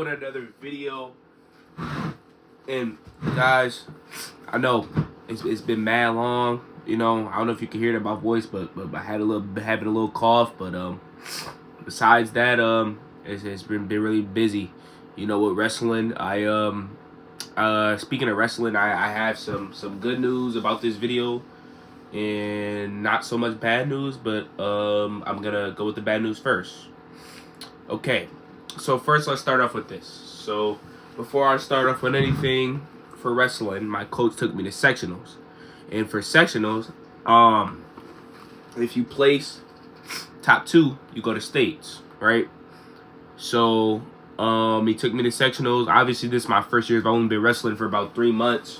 with another video. And guys, I know it's been mad long. You know, I don't know if you can hear it in my voice, but I had having a little cough. But besides that, it's been really busy. You know, with wrestling, speaking of wrestling, I have some good news about this video, and not so much bad news. But I'm gonna go with the bad news first. Okay, so first let's start off with this. So before I start off with anything for wrestling, my coach took me to sectionals. And for sectionals, if you place top 2, you go to states, right? So he took me to sectionals. Obviously, this is my first year. I've only been wrestling for about 3 months.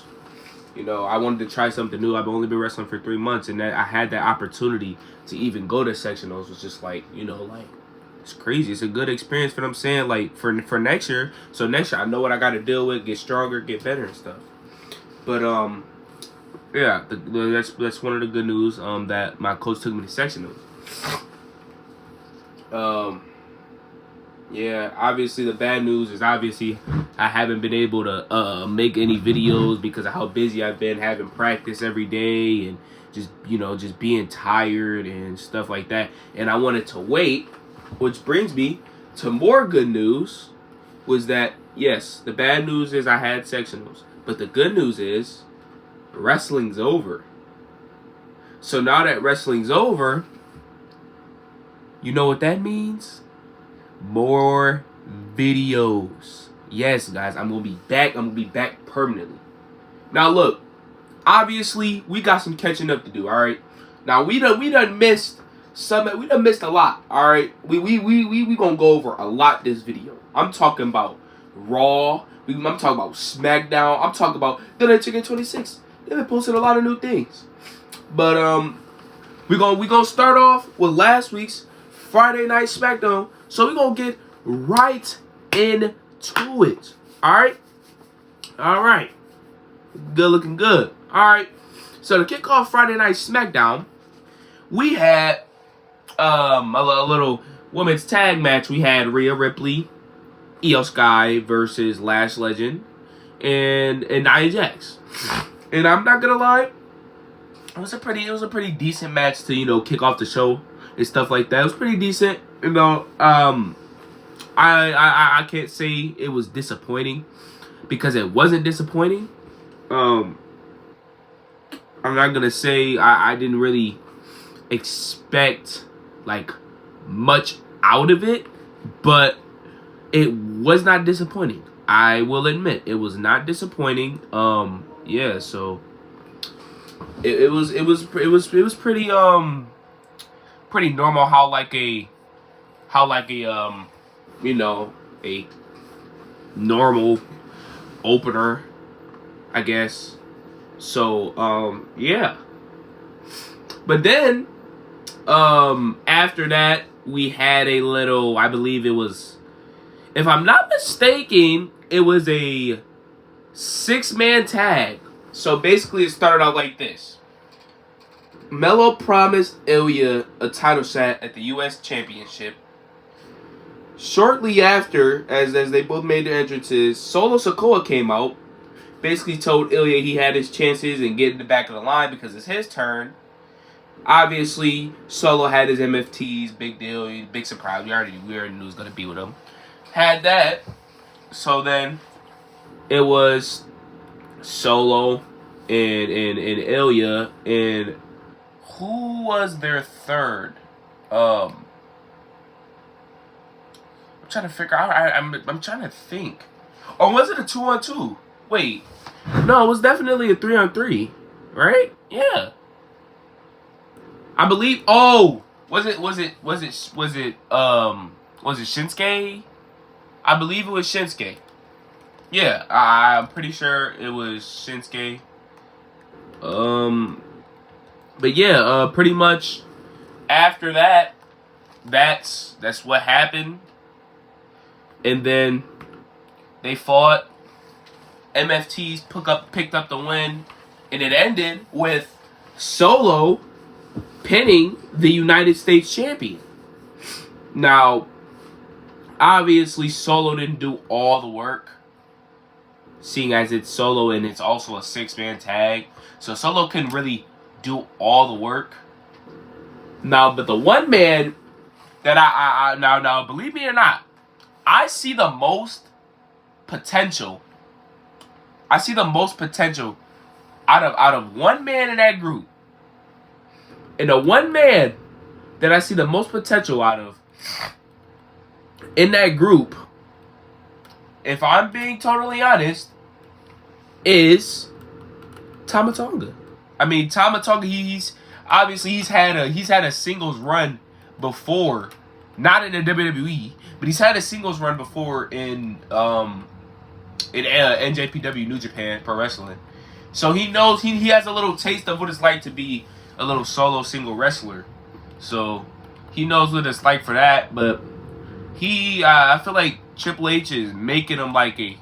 You know, I wanted to try something new. I've only been wrestling for 3 months, and that I had that opportunity to even go to sectionals. Was just like, you know, like, it's crazy. It's a good experience for what I'm saying. Like for next year. So next year I know what I got to deal with, get stronger, get better and stuff. But yeah, that's one of the good news. That my coach took me to sectionals. Yeah, obviously the bad news is obviously I haven't been able to make any videos because of how busy I've been, having practice every day and just being tired and stuff like that. And I wanted to wait. Which brings me to more good news, was that, yes, the bad news is I had sectionals. But the good news is wrestling's over. So now that wrestling's over, you know what that means? More videos. Yes, guys, I'm going to be back. I'm going to be back permanently. Now, look, obviously, we got some catching up to do, all right? Now, we done missed a lot, all right? We gonna go over a lot this video. I'm talking about Raw. I'm talking about SmackDown. I'm talking about Chicken 26. They've been posting a lot of new things. But we gonna start off with last week's Friday Night SmackDown. So we gonna get right into it. All right. Good looking good. All right. So to kick off Friday Night SmackDown, we had a little women's tag match. We had Rhea Ripley, Io Sky versus Lash Legend, and Nia Jax. And I'm not gonna lie, it was a pretty decent match to kick off the show and stuff like that. It was pretty decent. I can't say it was disappointing because it wasn't disappointing. I'm not gonna say I didn't really expect like much out of it, but it was not disappointing. I will admit it was not disappointing. Yeah, so it was pretty pretty normal how like a a normal opener, I guess. So yeah. But then after that, we had a little, I believe it was, if I'm not mistaken, it was a 6-man tag. So basically it started out like this. Melo promised Ilya a title shot at the U.S. Championship. Shortly after, as they both made their entrances, Solo Sikoa came out. Basically told Ilya he had his chances and get in the back of the line because it's his turn. Obviously, Solo had his MFTs, big deal, big surprise. We already knew he was going to be with him. Had that. So then, it was Solo and Ilya. And who was their third? I'm trying to figure out. I'm trying to think. Or was it a 2-on-2? Wait. No, it was definitely a 3-on-3. Right? Yeah. I believe. Oh, was it Shinsuke? I believe it was Shinsuke. Yeah, I'm pretty sure it was Shinsuke. But yeah, pretty much after that, that's what happened. And then they fought. MFTs picked up the win, and it ended with Solo pinning the United States champion. Now, Obviously, Solo didn't do all the work, seeing as it's Solo and it's also a 6-man tag. So Solo couldn't really do all the work. Now, but the one man that now, believe me or not, I see the most potential. I see the most potential out of one man in that group. And the one man that I see the most potential out of in that group, if I'm being totally honest, is Tama Tonga. I mean, Tama Tonga, he's had a singles run before, not in the WWE, but he's had a singles run before in NJPW, New Japan Pro Wrestling. So he knows, he has a little taste of what it's like to be a little solo single wrestler. So he knows what it's like for that. But I feel like Triple H is making him like a.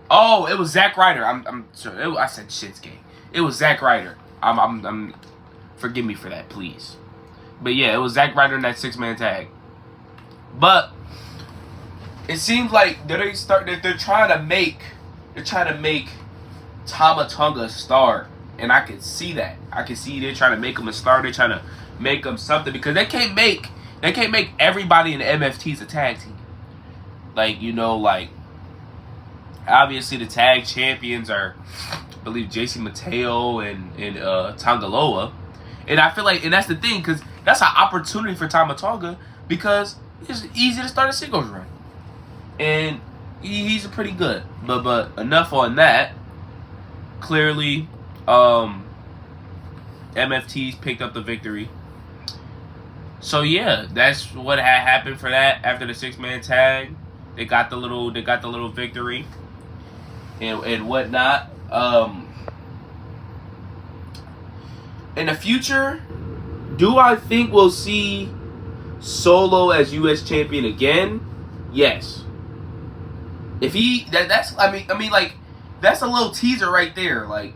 Oh, it was Zack Ryder. I'm sorry. I said Shinsuke. It was Zack Ryder. I'm. Forgive me for that, please. But yeah, it was Zack Ryder in that 6-man tag. But it seems like they're trying to make Tama Tonga a star, and I can see that. I can see they're trying to make him a star. They're trying to make him something because they can't make everybody in the MFTs a tag team. Like, you know, like obviously the tag champions are, I believe, JC Mateo and Tonga Loa. And I feel like, and that's the thing, because that's an opportunity for Tama Tonga, because it's easy to start a singles run. And he's pretty good. But enough on that. Clearly, MFTs picked up the victory. So yeah, that's what had happened for that. After the 6-man tag, they got the little victory and whatnot. In the future, do I think we'll see Solo as U.S. champion again? Yes. If he that's I mean like that's a little teaser right there. Like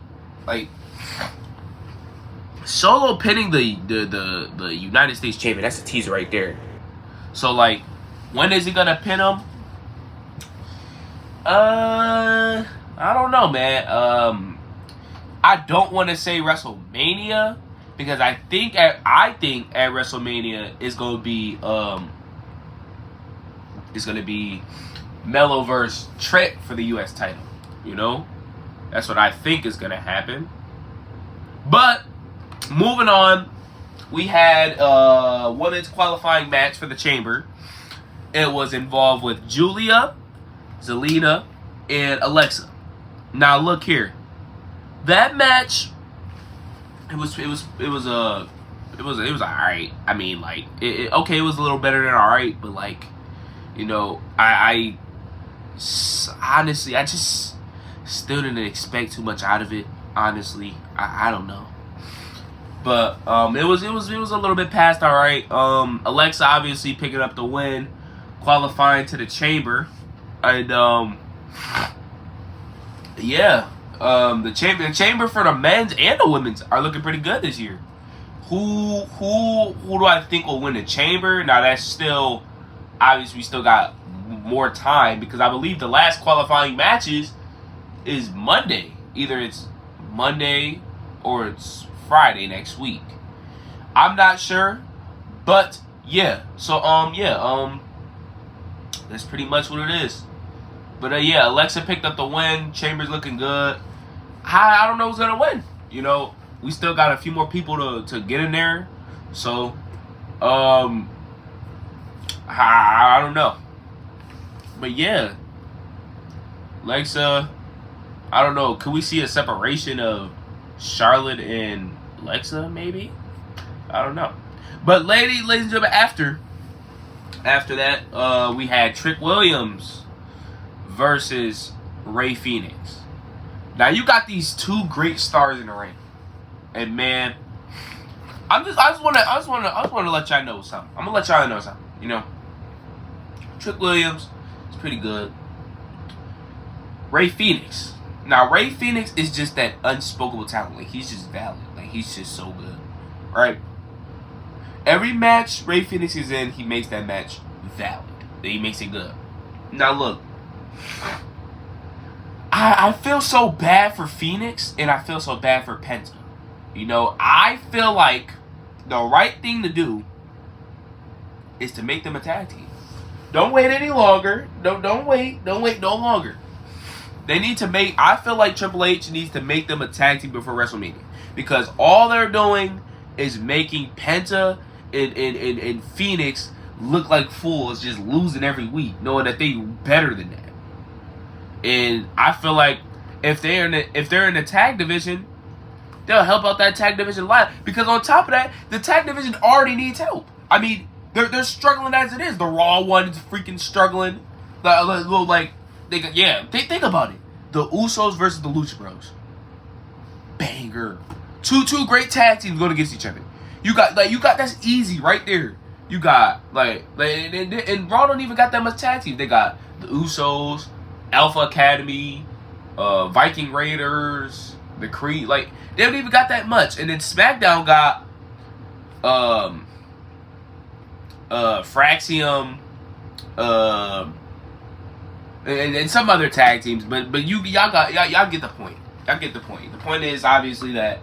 Solo pinning the United States champion. That's a teaser right there. So like, when is he gonna pin him? I don't know, man. I don't want to say WrestleMania because I think at WrestleMania is gonna be Melo versus Trent for the U.S. title. You know, that's what I think is gonna happen. But moving on, we had a women's qualifying match for the Chamber. It was involved with Julia, Zelina, and Alexa. Now look here. That match, it was alright. I mean, like, it was a little better than alright, but like, you know, I honestly, I just still didn't expect too much out of it. Honestly, I don't know, but it was a little bit past alright. Alexa obviously picking up the win, qualifying to the Chamber, and yeah. The chamber for the men's and the women's are looking pretty good this year. Who do I think will win the Chamber? Now that's still, obviously we still got more time because I believe the last qualifying matches is Monday. Either it's Monday or it's Friday next week. I'm not sure, but yeah. So that's pretty much what it is. But yeah, Alexa picked up the win. Chamber's looking good. I don't know who's gonna win. You know, we still got a few more people to get in there. So, I don't know. But yeah, Alexa, I don't know. Could we see a separation of Charlotte and Alexa? Maybe. I don't know. But ladies and gentlemen, after that, we had Trick Williams versus Rey Fenix. Now you got these two great stars in the ring, and man, I just want to let y'all know something. I'm gonna let y'all know something. You know, Trick Williams is pretty good. Rey Fenix. Now Rey Fenix is just that unspeakable talent. Like, he's just valid. Like, he's just so good, right? Every match Rey Fenix is in, he makes that match valid. He makes it good. Now look, I feel so bad for Phoenix, and I feel so bad for Penta. You know, I feel like the right thing to do is to make them a tag team. Don't wait any longer. Don't wait. Don't wait no longer. They need to make. I feel like Triple H needs to make them a tag team before WrestleMania, because all they're doing is making Penta and Phoenix look like fools, just losing every week, knowing that they better than that. And I feel like if they're in the tag division, they'll help out that tag division a lot. Because on top of that, the tag division already needs help. I mean, they're struggling as it is. The Raw one is freaking struggling. Think about it. The Usos versus the Lucha Bros. Banger. Two great tag teams going against each other. You got that's easy right there. You got and Raw don't even got that much tag team. They got the Usos, Alpha Academy, Viking Raiders, the Creed. Like, they don't even got that much. And then SmackDown got Fraxium, and some other tag teams. But y'all get the point. Y'all get the point. The point is obviously that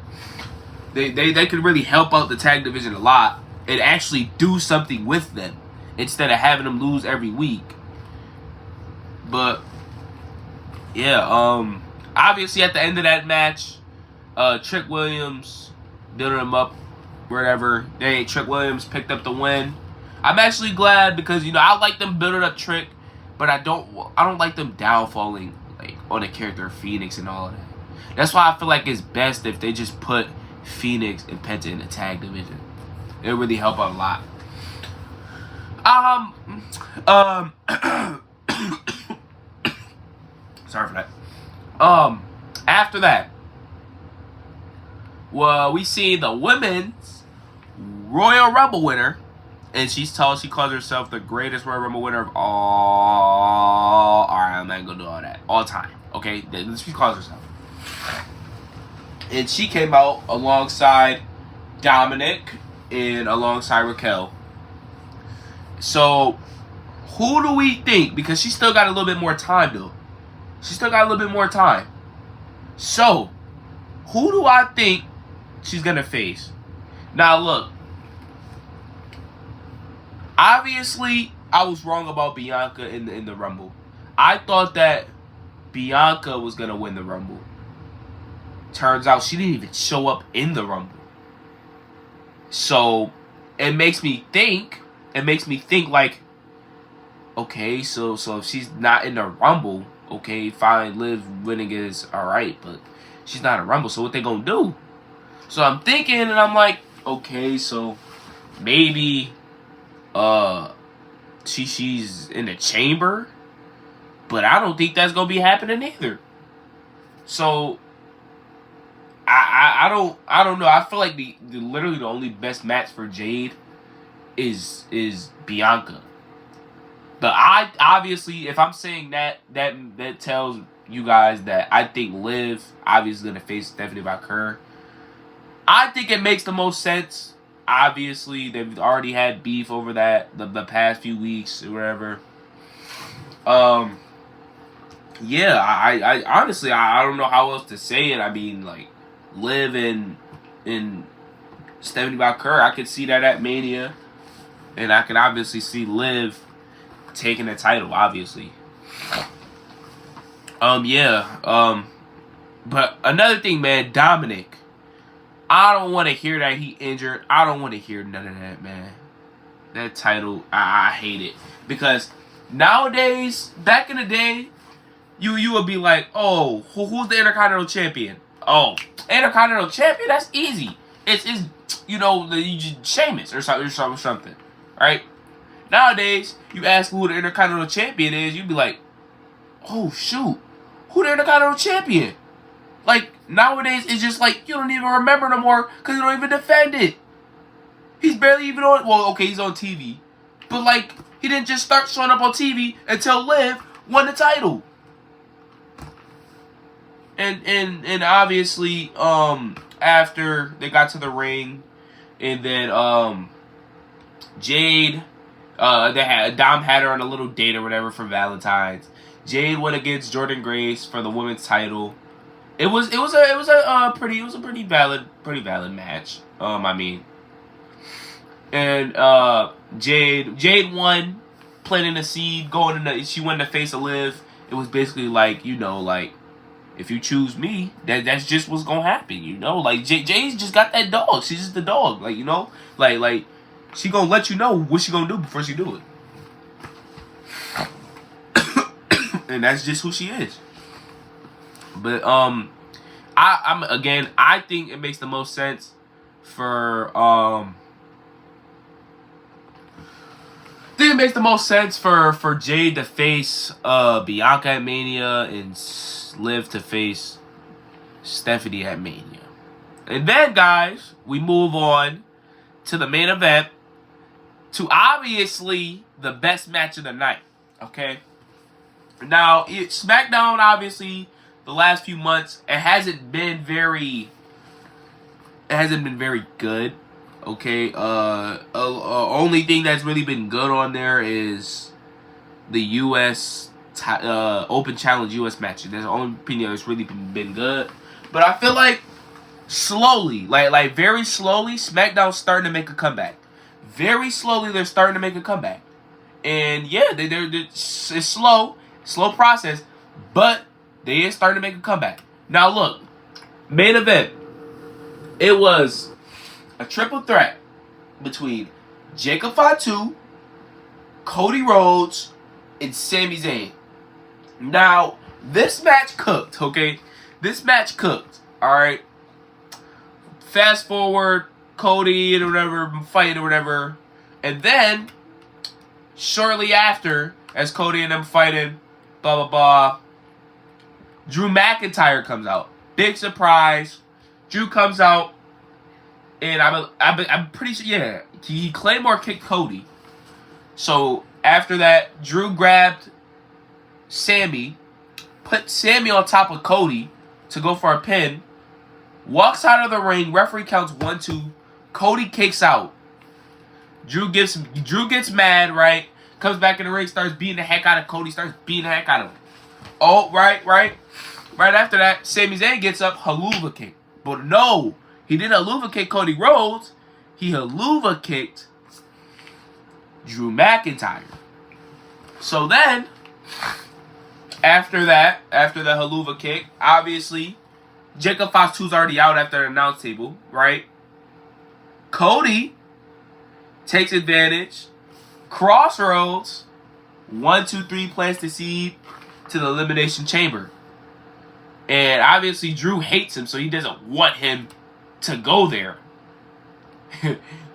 they could really help out the tag division a lot and actually do something with them instead of having them lose every week. But yeah, obviously at the end of that match, Trick Williams building him up, wherever. Trick Williams picked up the win. I'm actually glad because, you know, I like them building up Trick, but I don't like them downfalling like on the character of Phoenix and all of that. That's why I feel like it's best if they just put Phoenix and Penta in the tag division. It'll really help out a lot. Sorry for that. After that, well, we see the women's Royal Rumble winner, and she calls herself the greatest Royal Rumble winner of all. Alright, I'm not gonna do all that. All time. Okay? She calls herself. And she came out alongside Dominic and alongside Raquel. So, who do we think? Because she still got a little bit more time, though. She still got a little bit more time. So, who do I think she's going to face? Now, look. Obviously, I was wrong about Bianca in the Rumble. I thought that Bianca was going to win the Rumble. Turns out she didn't even show up in the Rumble. So, it makes me think like, okay, so if she's not in the Rumble, okay, fine, Liv winning is alright, but she's not in a Rumble, so what they gonna do? So I'm thinking, and I'm like, okay, so maybe she's in the chamber, but I don't think that's gonna be happening either. So I don't know. I feel like literally the only best match for Jade is Bianca. But I obviously, if I'm saying that tells you guys that I think Liv obviously gonna face Stephanie Vaquer. I think it makes the most sense. Obviously, they've already had beef over that the past few weeks or whatever. Yeah, I honestly I don't know how else to say it. I mean, like, Liv and Stephanie Vaquer, I could see that at Mania, and I can obviously see Liv taking the title, obviously. But another thing, man, Dominic. I don't want to hear that he injured. I don't want to hear none of that, man. That title, I hate it. Because nowadays, back in the day, you would be like, oh, who's the Intercontinental Champion? Oh, Intercontinental Champion? That's easy. It's Sheamus or something. Right? Nowadays, you ask who the Intercontinental Champion is, you'd be like, oh, shoot. Who the Intercontinental Champion? Like, nowadays, it's just like, you don't even remember no more because you don't even defend it. He's barely even on, well, okay, he's on TV. But, like, he didn't just start showing up on TV until Liv won the title. And obviously, after they got to the ring, and then Jade Dom had her on a little date or whatever for Valentine's. Jade went against Jordan Grace for the women's title. It was a pretty valid match. And Jade won, planting the seed, she went to face of Liv. It was basically like, like, if you choose me, that's just what's gonna happen, like Jade's just got that dog. She's just the dog, like, like she gonna let you know what she gonna do before she do it. And that's just who she is. But I think it makes the most sense for Jade to face Bianca at Mania and Liv to face Stephanie at Mania. And then, guys, we move on to the main event, to obviously the best match of the night. Okay? Now, SmackDown, obviously, the last few months, it hasn't been very good. Okay, only thing that's really been good on there is the U.S. Open Challenge U.S. matches. That's the only opinion that's really been good. But I feel like slowly, like very slowly, SmackDown's starting to make a comeback. Very slowly, they're starting to make a comeback. And yeah, it's slow process, but they is starting to make a comeback. Now look, main event. It was a triple threat between Jacob Fatu, Cody Rhodes, and Sami Zayn. Now, this match cooked, okay? This match cooked, alright? Fast forward, Cody and whatever, fighting or whatever. And then, shortly after, as Cody and them fighting, blah, blah, blah, Drew McIntyre comes out. Big surprise. Drew comes out. And I'm pretty sure, yeah, he Claymore kicked Cody. So, after that, Drew grabbed Sammy, put Sammy on top of Cody to go for a pin, walks out of the ring, referee counts 1-2, Cody kicks out. Drew gets mad, right? Comes back in the ring, starts beating the heck out of Cody, starts beating the heck out of him. Oh, right. Right after that, Sami Zayn gets up, haluva kick. But no, he didn't haluva kick Cody Rhodes. He haluva kicked Drew McIntyre. So then, after the haluva kick, obviously, Jacob Fatu's already out after the announce table, right? Cody takes advantage. Crossroads, 1, 2, 3 plants the seed to the Elimination Chamber. And obviously Drew hates him, so he doesn't want him to go there.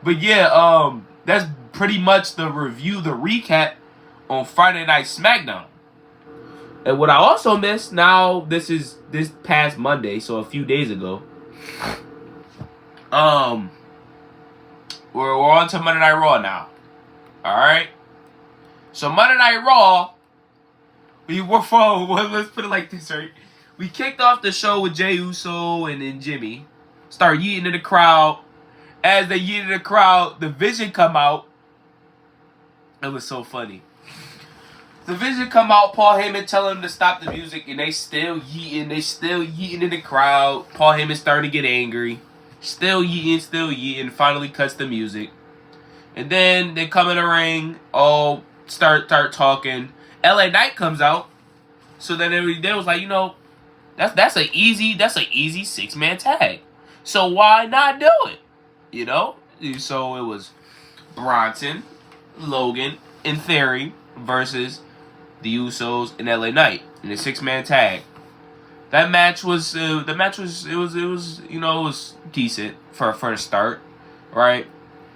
But yeah, that's pretty much the recap on Friday Night SmackDown. And what I also missed, now this past Monday, so a few days ago, we're on to Monday Night Raw now. Alright? So Monday Night Raw, let's put it like this, right? We kicked off the show with Jey Uso and Jimmy. Start yeeting in the crowd. As they yeeted in the crowd, the Vision come out. It was so funny. The Vision come out, Paul Heyman telling them to stop the music, and they still yeeting in the crowd. Paul Heyman starting to get angry. Still yeeting, finally cuts the music. And then they come in the ring, start talking. LA Knight comes out. So then they was like, that's an easy 6-man tag. So why not do it? So it was Bronson, Logan, and Theory versus the Usos and LA Knight in a 6-man tag. That match was decent for the start, right?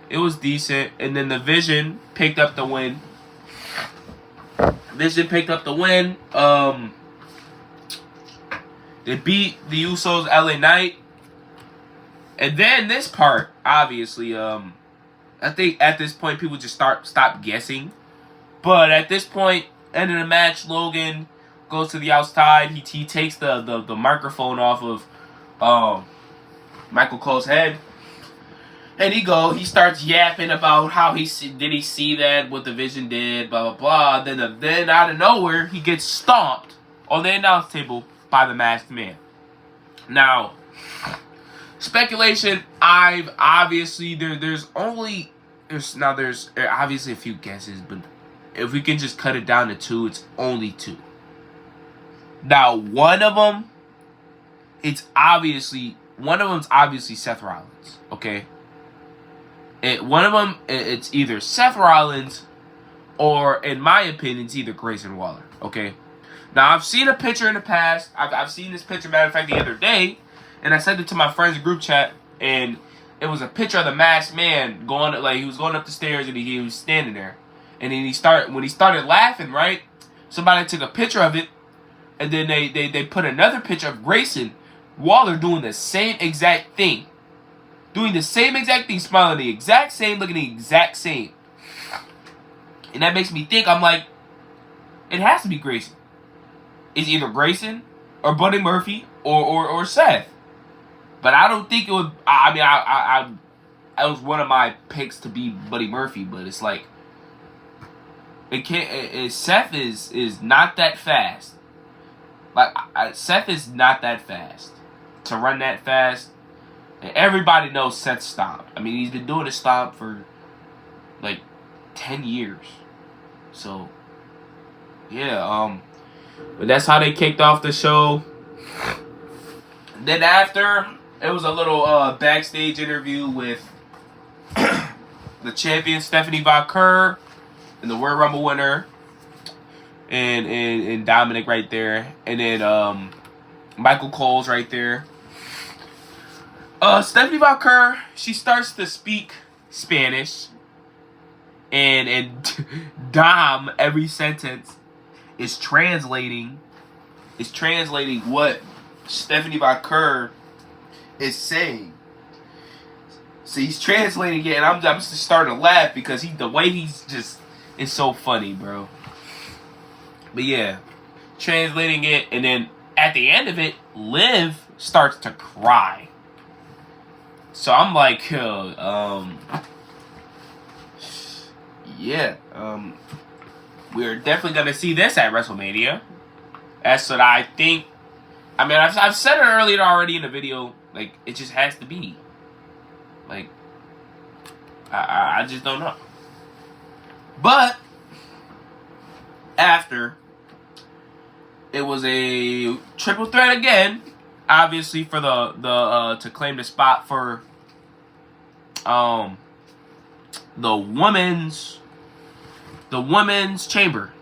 It was decent, and then the Vision picked up the win. They beat the Usos, LA Knight. And then this part, obviously, I think at this point people just stop guessing. But at this point, end of the match, Logan goes to the outside. He takes the microphone off of Michael Cole's head. And he starts yapping about how he see that, what the Vision did, blah, blah, blah. Then out of nowhere, he gets stomped on the announce table by the Masked Man. Now, speculation, there's obviously a few guesses, but if we can just cut it down to two, it's only two. Now, one of them's obviously Seth Rollins, okay? One of them, it's either Seth Rollins or, in my opinion, it's either Grayson Waller, okay? Now, I've seen a picture in the past. I've seen this picture, matter of fact, the other day, and I sent it to my friend's group chat, and it was a picture of the Masked Man he was going up the stairs, and he was standing there. And then when he started laughing, right, somebody took a picture of it, and then they put another picture of Grayson Waller doing the same exact thing. Doing the same exact thing, smiling the exact same, looking the exact same. And that makes me think, I'm like, it has to be Grayson. It's either Grayson or Buddy Murphy or Seth. But I don't think it would, I was one of my picks to be Buddy Murphy, but it's like, Seth is not that fast. Like, Seth is not that fast. To run that fast, and everybody knows Seth's stomp. I mean, he's been doing his stomp for, like, 10 years. So, yeah, but that's how they kicked off the show. Then after, it was a little backstage interview with the champion, Stephanie Vaquer, and the Royal Rumble winner, and Dominic right there. And then Michael Cole's right there. Stephanie Vaquer, she starts to speak Spanish, and Dom, every sentence is translating what Stephanie Vaquer is saying. So he's translating it, and I'm just starting to laugh because the way he's just is so funny, bro. But yeah, translating it, and then at the end of it, Liv starts to cry. So I'm like, we're definitely gonna see this at WrestleMania. That's what I think. I mean, I've said it earlier already in the video. Like, it just has to be. Like, I just don't know. But after, it was a triple threat again. Obviously, for the to claim the spot for the women's chamber.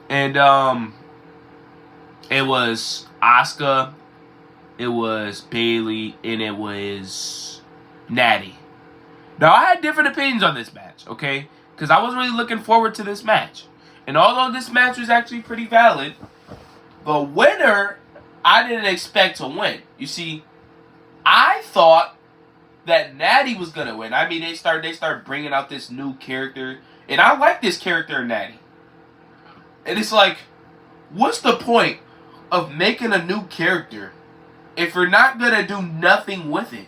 And it was Asuka, it was Bayley, and it was Natty. Now, I had different opinions on this match, okay? Because I was really looking forward to this match. And although this match was actually pretty valid, the winner, I didn't expect to win. You see, I thought that Natty was going to win. I mean, they start bringing out this new character. And I like this character, Natty. And it's like, what's the point of making a new character if you're not going to do nothing with it?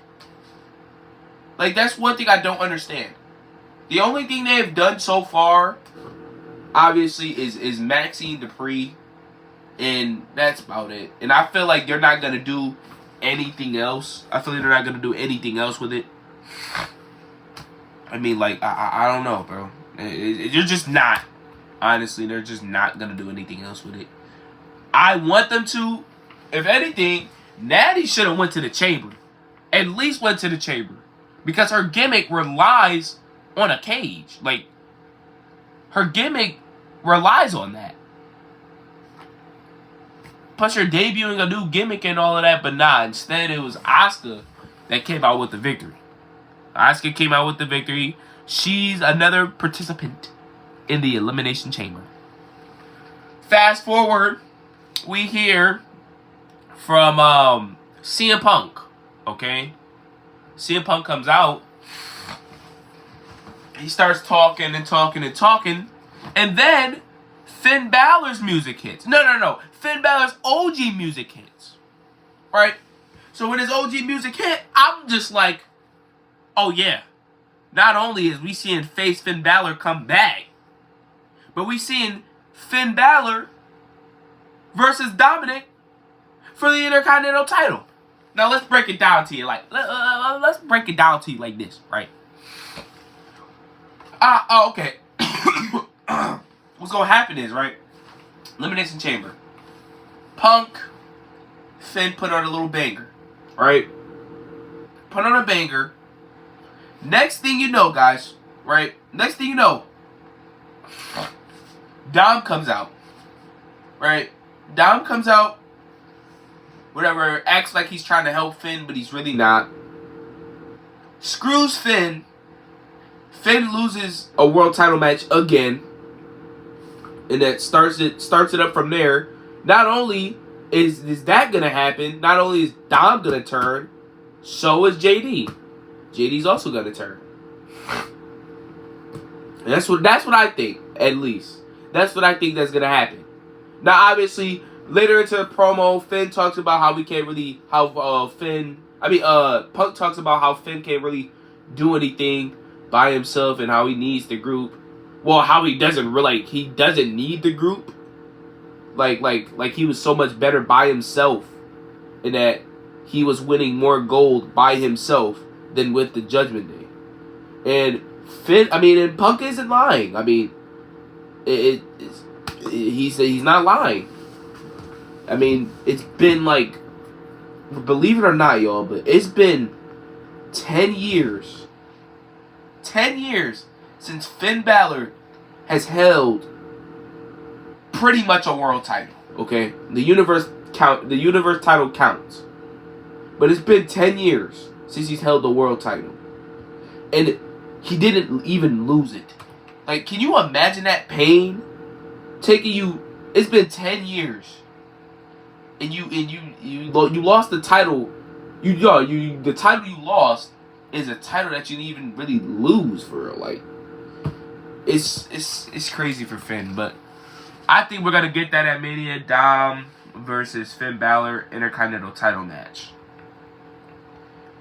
Like, that's one thing I don't understand. The only thing they have done so far, obviously, is Maxine Dupree. And that's about it. And I feel like they're not going to do anything else. I feel like they're not going to do anything else with it. I mean, like, I don't know, bro. You're just not. Honestly, they're just not going to do anything else with it. I want them to. If anything, Natty should have went to the chamber. At least went to the chamber. Because her gimmick relies on a cage. Like, her gimmick relies on that. Plus, you're debuting a new gimmick and all of that, but nah. Instead, it was Asuka that came out with the victory. Asuka came out with the victory. She's another participant in the Elimination Chamber. Fast forward, we hear from CM Punk. Okay? CM Punk comes out. He starts talking and talking and talking. And then Finn Balor's music hits. No. Finn Balor's OG music hits. Right? So when his OG music hit, I'm just like, oh yeah. Not only is we seeing Finn Balor come back, but we seeing Finn Balor versus Dominic for the Intercontinental title. Now let's break it down to you let's break it down to you like this, right? Okay. What's gonna happen is, right? Elimination Chamber. Punk, Finn put on a little banger, right? Put on a banger. Next thing you know, guys, right? Next thing you know, Dom comes out, right? Dom comes out, whatever, acts like he's trying to help Finn, but he's really not. Screws Finn. Finn loses a world title match again, and that starts it up from there. Not only is that gonna happen, not only is Dom gonna turn, so is JD. JD's also gonna turn. And that's what I think, at least. That's what I think that's gonna happen. Now, obviously, later into the promo, Finn talks about how we can't really, Punk talks about how Finn can't really do anything by himself and how he needs the group. Well, how he doesn't need the group. Like he was so much better by himself, and that he was winning more gold by himself than with the Judgment Day. And and Punk isn't lying. I mean, he's not lying. I mean, it's been like, believe it or not, y'all, but it's been 10 years. 10 years since Finn Balor has held pretty much a world title. Okay? The universe title counts. But it's been 10 years since he's held the world title. And he didn't even lose it. Like, can you imagine that pain? It's been 10 years. And you lost the title. The title you lost is a title that you didn't even really lose, for real. Like, it's crazy for Finn, but I think we're gonna get that at Mania. Dom versus Finn Balor Intercontinental title match.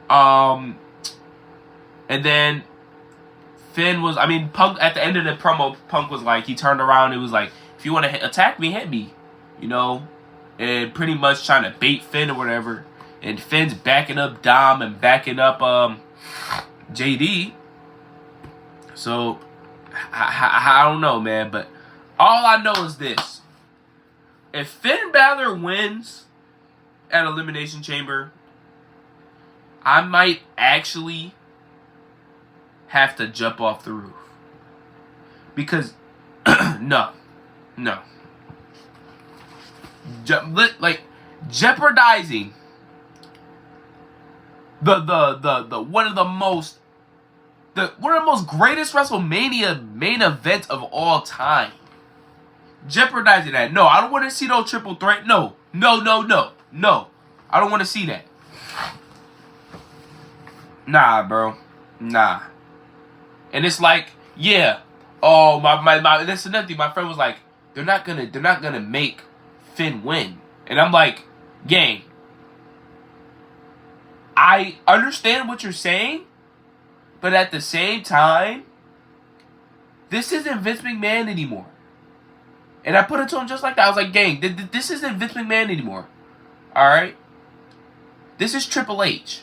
And then Punk, at the end of the promo, Punk was like, he turned around, it was like, if you want to attack me, hit me, and pretty much trying to bait Finn or whatever. And Finn's backing up Dom and backing up JD. So I don't know, man, but all I know is this: if Finn Balor wins at Elimination Chamber, I might actually have to jump off the roof. Because no. Jeopardizing the one of the most greatest WrestleMania main events of all time. Jeopardizing that. No, I don't want to see no triple threat. No. I don't want to see that. Nah, bro. Nah. And it's like, yeah. Oh, my that's another thing. My friend was like, they're not gonna make Finn win. And I'm like, gang, I understand what you're saying, but at the same time, this isn't Vince McMahon anymore. And I put it to him just like that. I was like, gang, this isn't Vince McMahon anymore. Alright? This is Triple H.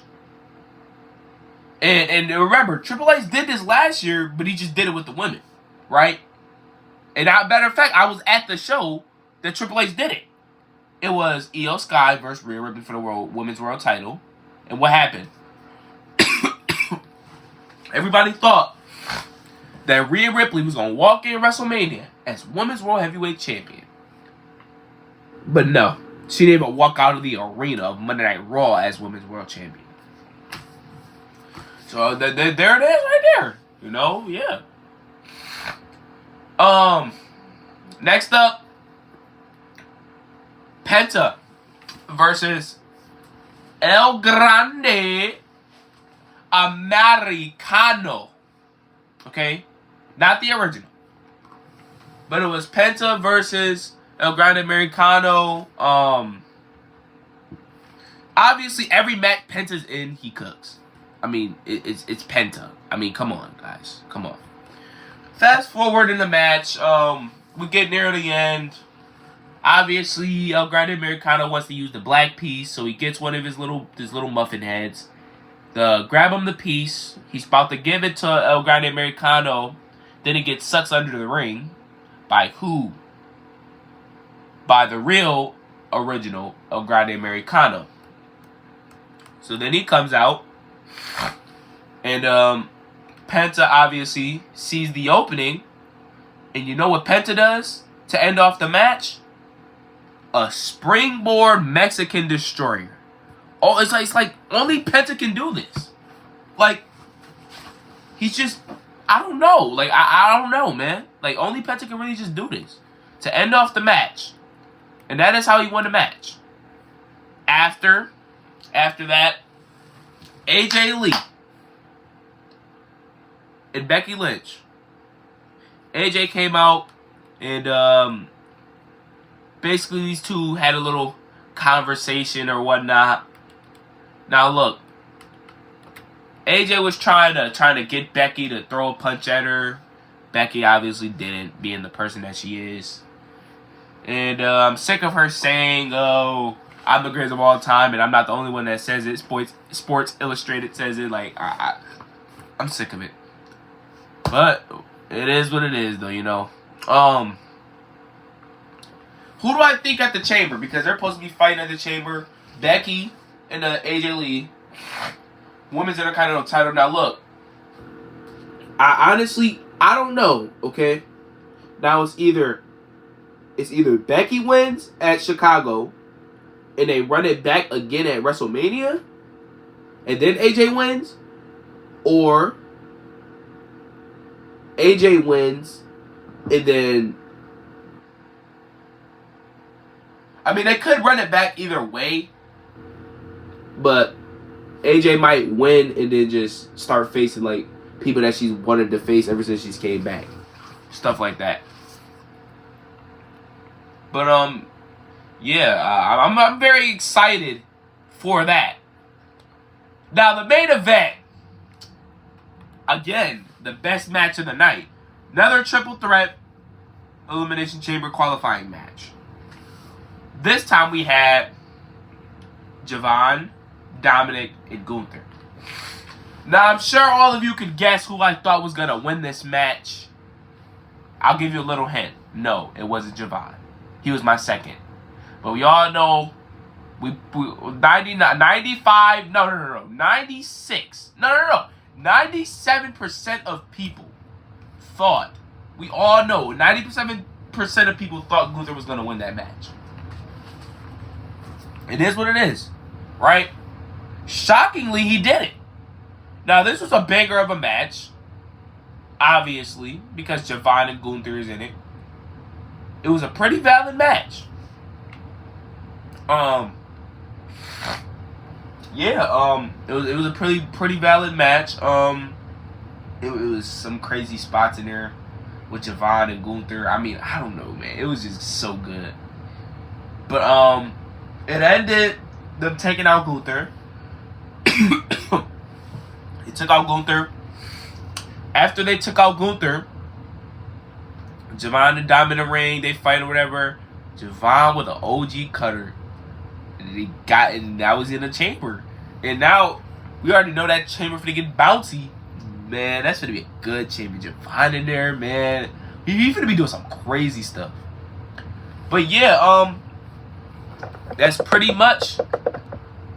And remember, Triple H did this last year, but he just did it with the women. Right? And matter of fact, I was at the show that Triple H did it. It was Io Sky versus Rhea Ripley for the women's world title. And what happened? Everybody thought that Rhea Ripley was going to walk in WrestleMania as women's world heavyweight champion. But no. She didn't even walk out of the arena of Monday Night Raw as women's world champion. So there it is right there. Yeah. Next up, Penta versus El Grande Americano. Okay? Not the original. But it was Penta versus El Grande Americano. Obviously, every match Penta's in, he cooks. I mean, it's Penta. I mean, come on, guys. Come on. Fast forward in the match. We get near the end. Obviously, El Grande Americano wants to use the black piece, so he gets one of his little muffin heads. Grab him the piece. He's about to give it to El Grande Americano. Then it gets sucked under the ring. By who? By the real original El Grande Americano. So then he comes out. And Penta obviously sees the opening. And you know what Penta does to end off the match? A springboard Mexican destroyer. Oh, it's like only Penta can do this. Like, he's just, I don't know. Like, I don't know, man. Like, only Penta can really just do this. To end off the match. And that is how he won the match. After that, AJ Lee and Becky Lynch. AJ came out and basically these two had a little conversation or whatnot. Now look, AJ was trying to get Becky to throw a punch at her. Becky obviously didn't, being the person that she is. And I'm sick of her saying, "Oh, I'm the greatest of all time," and I'm not the only one that says it. Sports Illustrated says it. Like, I'm sick of it. But it is what it is, though, you know. Who do I think at the Chamber? Because they're supposed to be fighting at the Chamber. Becky and AJ Lee. Women's Intercontinental title. Now, look. I don't know, okay? Now, it's either Becky wins at Chicago and they run it back again at WrestleMania and then AJ wins, or AJ wins and then, I mean, they could run it back either way, but AJ might win and then just start facing like people that she's wanted to face ever since she's came back. Stuff like that. But yeah, I'm very excited for that. Now the main event, again, the best match of the night. Another triple threat Elimination Chamber qualifying match. This time we had Javon, Dominic, and Gunther. Now I'm sure all of you could guess who I thought was gonna win this match. I'll give you a little hint. No, it wasn't Javon. He was my second. But we all know 97% of people thought, we all know, 97% of people thought Gunther was going to win that match. It is what it is, right? Shockingly, he did it. Now, this was a banger of a match, obviously, because Javon and Gunther is in it. It was a pretty valid match. It was a pretty valid match. It was some crazy spots in there with Javon and Gunther. I mean, I don't know, man. It was just so good. But it ended them taking out Gunther. They took out Gunther. After they took out Gunther, Javon and Dom in the ring, they fight or whatever. Javon with an OG cutter. And that was in the chamber. And now, we already know that chamber for to get bouncy. Man, that's going to be a good chamber. Javon in there, man. He's going to be doing some crazy stuff. But yeah, that's pretty much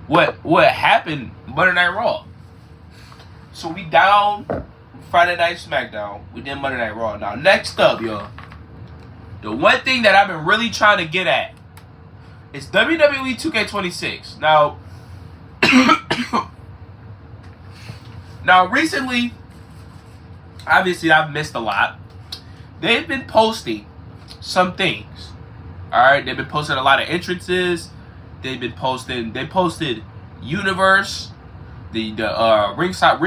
what happened Monday Night Raw. So we down Friday Night SmackDown. We did Monday Night Raw. Now, next up, y'all. The one thing that I've been really trying to get at is WWE 2K26. Now, recently, obviously I've missed a lot. They've been posting some things. Alright, they've been posting a lot of entrances. They posted Universe, the ringside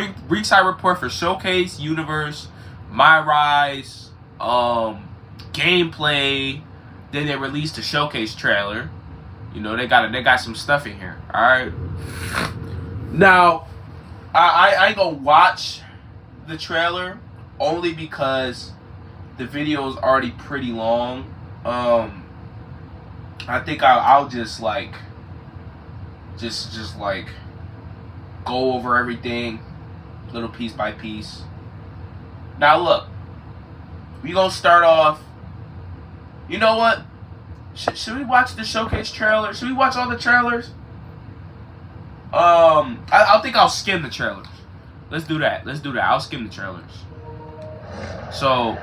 report for Showcase, Universe, My Rise, gameplay. Then they released a Showcase trailer. You know, they got some stuff in here. All right. Now, I ain't gonna watch the trailer only because the video is already pretty long. I think I'll just like just like go over everything little piece by piece. Now look, we gonna start off. You know what? Should we watch the showcase trailer? Should we watch all the trailers? I think I'll skim the trailers. Let's do that. I'll skim the trailers. So,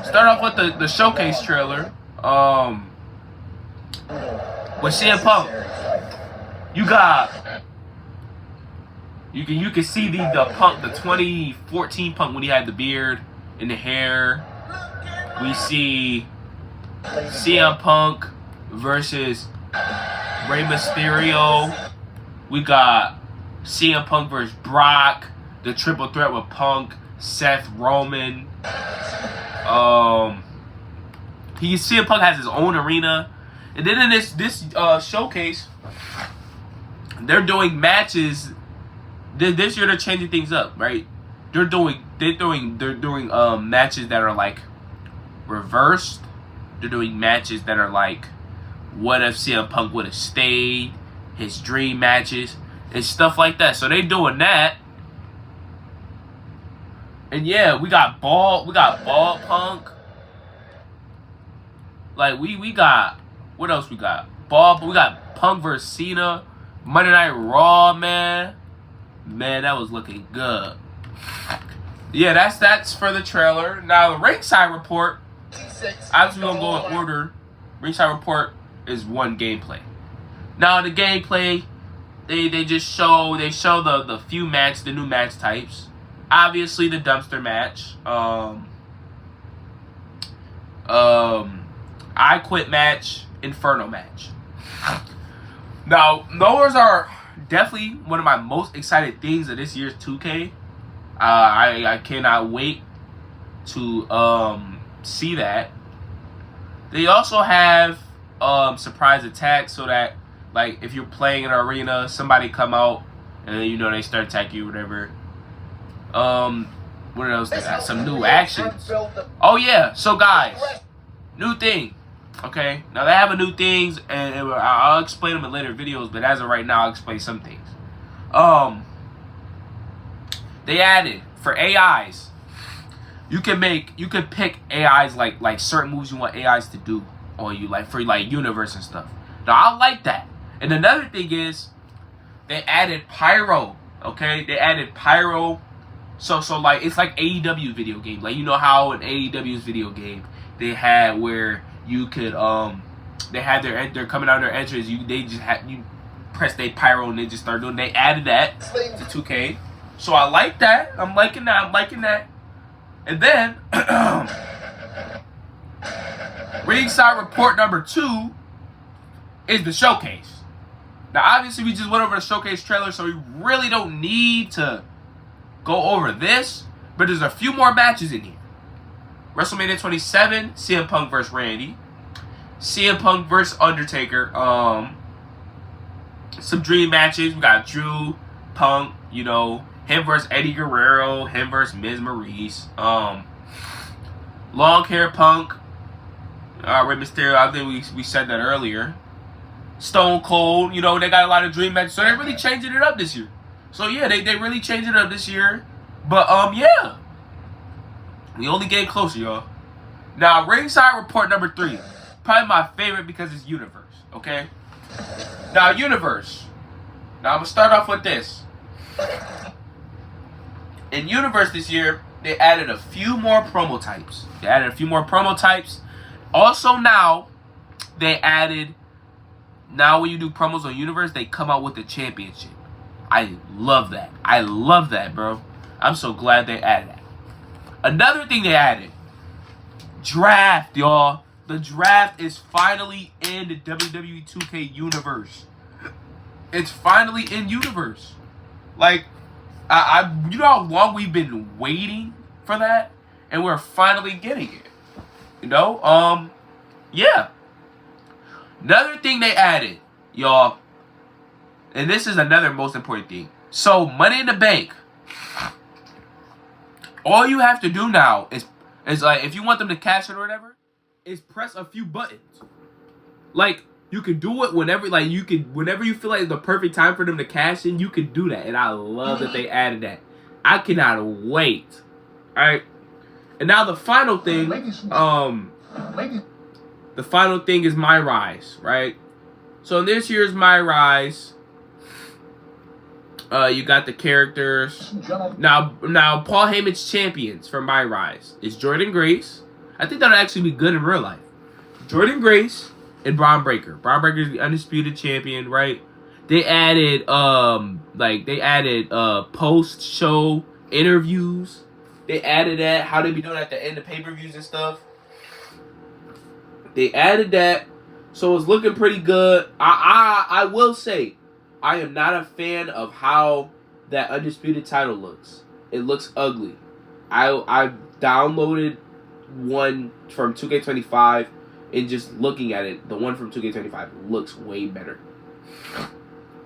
start off with the showcase trailer. With CM Punk, you can see the Punk, the 2014 Punk when he had the beard and the hair. We see CM Punk versus Rey Mysterio. We got CM Punk versus Brock, the triple threat with Punk, Seth, Roman. CM Punk has his own arena, and then in this showcase, they're doing matches. This year they're changing things up, right? They're doing matches that are like reversed. They're doing matches that are like, what if CM Punk would have stayed? His dream matches and stuff like that. So they doing that. And yeah, we got bald Punk. Like we got, what else we got? We got Punk versus Cena, Monday Night Raw, man. Man, that was looking good. Yeah, that's for the trailer. Now the ringside report. Obviously, we're gonna go in order. Ringside report is one gameplay. Now the gameplay, they show the new match types. Obviously the dumpster match. I Quit match, Inferno match. Now those are definitely one of my most excited things of this year's 2K. I cannot wait to see that. They also have surprise attacks, so that like if you're playing in an arena, somebody come out and then they start attacking you, whatever. What else they got? Some new actions. Oh yeah, so guys, new thing. Okay, now they have a new things, and I'll explain them in later videos. But as of right now, I'll explain some things. They added for AIs. You can pick AIs like certain moves you want AIs to do on you, like for like universe and stuff. Now I like that. And another thing is they added pyro. Okay, they added pyro. So like it's like AEW video game. Like you know how in AEW's video game they had where you could they had they're coming out of their entrance. You press they pyro and they just start doing. They added that to 2K. So I like that. I'm liking that. And then ringside report number 2 is the showcase. Now obviously we just went over the showcase trailer, so we really don't need to go over this. But there's a few more matches in here. WrestleMania 27, CM Punk versus Randy. CM Punk versus Undertaker. Some dream matches. We got Drew, Punk, him versus Eddie Guerrero, him versus Miz Maurice. Long hair Punk. Rey Mysterio, I think we said that earlier. Stone Cold, they got a lot of dream matches. So they're really changing it up this year. So yeah, they really changed it up this year. But yeah. We only getting closer, y'all. Now, ringside report number 3. Probably my favorite because it's Universe, okay? Now, Universe. Now, I'm going to start off with this. In Universe this year, they added a few more promo types. Also now, they added... Now, when you do promos on Universe, they come out with the championship. I love that, bro. I'm so glad they added that. Another thing they added, draft, y'all. The draft is finally in the WWE 2K universe. It's finally in universe. Like, you know how long we've been waiting for that, and we're finally getting it. Yeah. Another thing they added, y'all, and this is another most important thing. So, Money in the Bank. All you have to do now is like, if you want them to cash it or whatever, is press a few buttons. Like, you can do it whenever, like, whenever you feel like the perfect time for them to cash in, you can do that. And I love that they added that. I cannot wait. Alright. And now the final thing, the final thing is My Rise, right? So in this year's My Rise, you got the characters. Now Paul Heyman's champions for My Rise is Jordynne Grace. I think that'll actually be good in real life. Jordynne Grace and Bron Breakker. Bron Breakker is the undisputed champion, right? They added post-show interviews. They added that, how they be doing at the end of pay-per-views and stuff. They added that, so it's looking pretty good. I will say, I am not a fan of how that undisputed title looks. It looks ugly. I downloaded one from 2K25, and just looking at it, the one from 2K25 looks way better.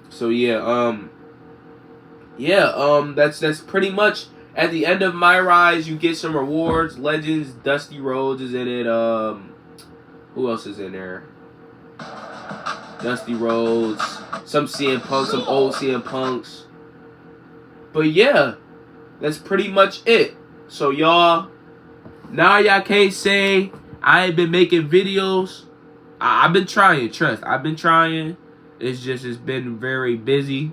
So that's pretty much at the end of My Rise. You get some rewards. Legends, Dusty Rhodes is in it. Who else is in there? Dusty Rhodes, some CM Punk, some old CM Punks. But yeah, that's pretty much it. So y'all, now y'all can't say I ain't been making videos. I've been trying, trust. I've been trying. It's been very busy.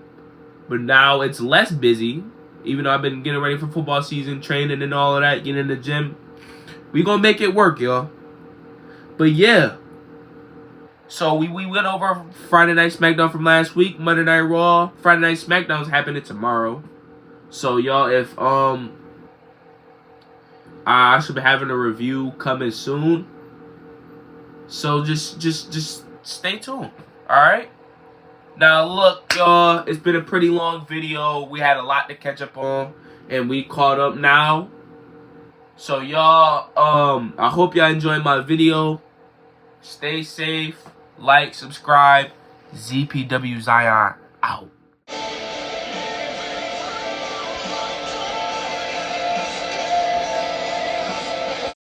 But now it's less busy. Even though I've been getting ready for football season, training and all of that, getting in the gym. We gonna make it work, y'all. But yeah. So we went over Friday Night SmackDown from last week, Monday Night Raw. Friday Night SmackDown's happening tomorrow. So y'all, if I should be having a review coming soon. So just stay tuned. Alright? Now look, y'all, it's been a pretty long video. We had a lot to catch up on, and we caught up now. So y'all, I hope y'all enjoyed my video. Stay safe, like, subscribe. ZPW Zion out.